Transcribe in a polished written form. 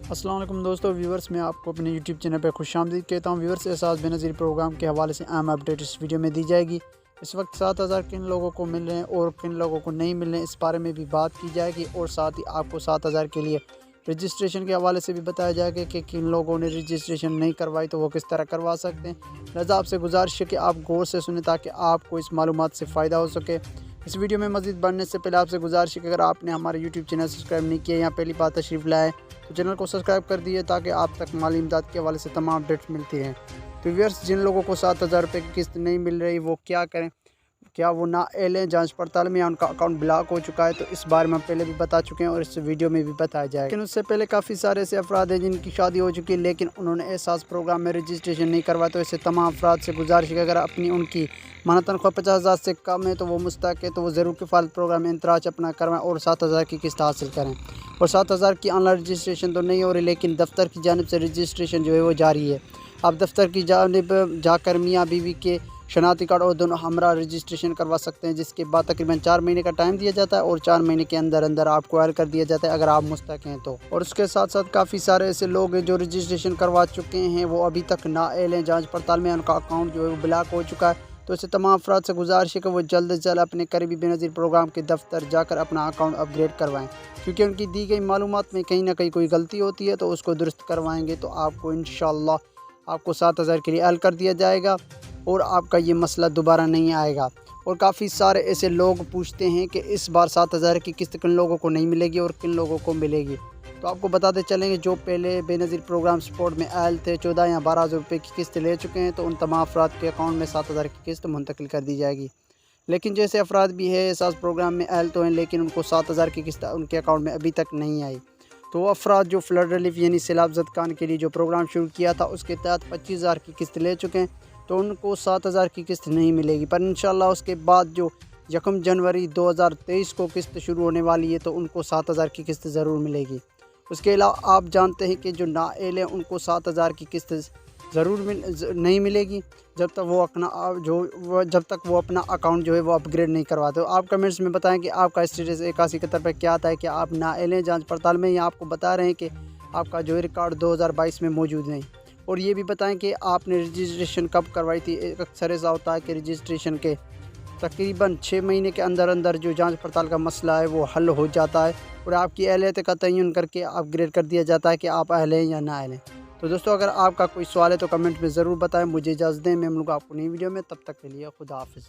السلام علیکم دوستو ویورز، میں آپ کو اپنے یوٹیوب چینل پہ خوش آمدید کہتا ہوں۔ ویورز، احساس بے نظیر پروگرام کے حوالے سے اہم اپڈیٹ اس ویڈیو میں دی جائے گی۔ اس وقت 7,000 کن لوگوں کو مل رہے ہیں اور کن لوگوں کو نہیں مل رہے ہیں، اس بارے میں بھی بات کی جائے گی، اور ساتھ ہی آپ کو 7,000 کے لیے رجسٹریشن کے حوالے سے بھی بتایا جائے گا کہ کن لوگوں نے رجسٹریشن نہیں کروائی تو وہ کس طرح کروا سکتے ہیں۔ لہٰذا آپ سے گزارش ہے کہ آپ غور سے سنیں تاکہ آپ کو اس معلومات سے فائدہ ہو سکے۔ اس ویڈیو میں مزید بڑھنے سے پہلے آپ سے گزارش ہے کہ اگر آپ نے ہمارے یوٹیوب چینل سبسکرائب نہیں کیا یا پہلی بار تشریف لائے تو چینل کو سبسکرائب کر دیجیے تاکہ آپ تک مالی امداد کے حوالے سے تمام اپڈیٹس ملتی ہیں۔ تو ویورز، جن لوگوں کو 7,000 روپے کی قسط نہیں مل رہی وہ کیا کریں؟ کیا وہ نااہل ہیں جانچ پڑتال میں یا ان کا اکاؤنٹ بلاک ہو چکا ہے؟ تو اس بارے میں ہم پہلے بھی بتا چکے ہیں اور اس ویڈیو میں بھی بتایا جائے گا۔ لیکن اس سے پہلے کافی سارے ایسے افراد ہیں جن کی شادی ہو چکی ہے لیکن انہوں نے احساس پروگرام میں رجسٹریشن نہیں کروایا، تو ایسے تمام افراد سے گزارش ہے کہ اگر ان کی ماہانہ تنخواہ 50,000 سے کم ہے تو وہ مستحق ہے، تو وہ ضرور کفالت پروگرام میں اندراج اپنا کروائیں اور 7,000 کی قسط حاصل کریں۔ اور 7,000 کی آن لائن رجسٹریشن تو نہیں ہو رہی لیکن دفتر کی جانب سے رجسٹریشن جو ہے وہ جاری ہے۔ آپ دفتر کی جانب جا کر میاں بیوی کے شناختی کارڈ اور دونوں ہمراہ رجسٹریشن کروا سکتے ہیں، جس کے بعد تقریباً 4 مہینے کا ٹائم دیا جاتا ہے اور 4 مہینے کے اندر آپ کو حل کر دیا جاتا ہے اگر آپ مستحق ہیں تو۔ اور اس کے ساتھ ساتھ کافی سارے ایسے لوگ ہیں جو رجسٹریشن کروا چکے ہیں، وہ ابھی تک نااہل ہیں، جانچ پڑتال میں ان کا اکاؤنٹ جو ہے وہ بلاک ہو چکا ہے۔ تو اسے تمام افراد سے گزارش ہے کہ وہ جلد از جلد اپنے قریبی بے نظیر پروگرام کے دفتر جا کر اپنا اکاؤنٹ اپ گریڈ کروائیں، کیونکہ ان کی دی گئی معلومات میں کہیں نہ کہیں کوئی غلطی ہوتی ہے، تو اس کو درست کروائیں گے تو آپ کو انشاءاللہ آپ کو 7,000 کے لیے حل کر دیا جائے گا اور آپ کا یہ مسئلہ دوبارہ نہیں آئے گا۔ اور کافی سارے ایسے لوگ پوچھتے ہیں کہ اس بار 7,000 کی قسط کن لوگوں کو نہیں ملے گی اور کن لوگوں کو ملے گی۔ تو آپ کو بتاتے چلیں گے جو پہلے بے نظیر پروگرام سپورٹ میں اہل تھے، 14 یا 12,000 روپے کی قسط لے چکے ہیں، تو ان تمام افراد کے اکاؤنٹ میں 7,000 کی قسط منتقل کر دی جائے گی۔ لیکن جیسے افراد بھی ہے احساس پروگرام میں اہل تو ہیں لیکن ان کو 7,000 کی قسط ان کے اکاؤنٹ میں ابھی تک نہیں آئی، تو وہ افراد جو فلڈ ریلیف یعنی سیلاب زدگان کے لیے جو پروگرام شروع کیا تھا اس کے تحت 25,000 کی قسط لے چکے ہیں، تو ان کو 7,000 کی قسط نہیں ملے گی، پر انشاءاللہ اس کے بعد جو 1 جنوری 2023 کو قسط شروع ہونے والی ہے تو ان کو 7,000 کی قسط ضرور ملے گی۔ اس کے علاوہ آپ جانتے ہیں کہ جو نااہل ہیں ان کو 7,000 کی قسط ضرور نہیں ملے گی جب تک وہ اپنا اکاؤنٹ جو ہے وہ اپ گریڈ نہیں کرواتے۔ تو آپ کمنٹس میں بتائیں کہ آپ کا اسٹیٹس 8171 پہ کیا آتا ہے، کہ آپ نااہل ہیں جانچ پڑتال میں یا آپ کو بتا رہے ہیں کہ آپ کا جو ہے ریکارڈ 2022 میں موجود نہیں، اور یہ بھی بتائیں کہ آپ نے رجسٹریشن کب کروائی تھی۔ اکثر ایسا ہوتا ہے کہ رجسٹریشن کے تقریباً 6 مہینے کے اندر جو جانچ پڑتال کا مسئلہ ہے وہ حل ہو جاتا ہے اور آپ کی اہلیت کا تعین کر کے اپ گریڈ کر دیا جاتا ہے کہ آپ اہل ہیں یا نااہل ہیں۔ تو دوستو، اگر آپ کا کوئی سوال ہے تو کمنٹ میں ضرور بتائیں۔ مجھے اجازت دیں، میں ملوں گا آپ کو نئی ویڈیو میں، تب تک کے لیے خدا حافظ۔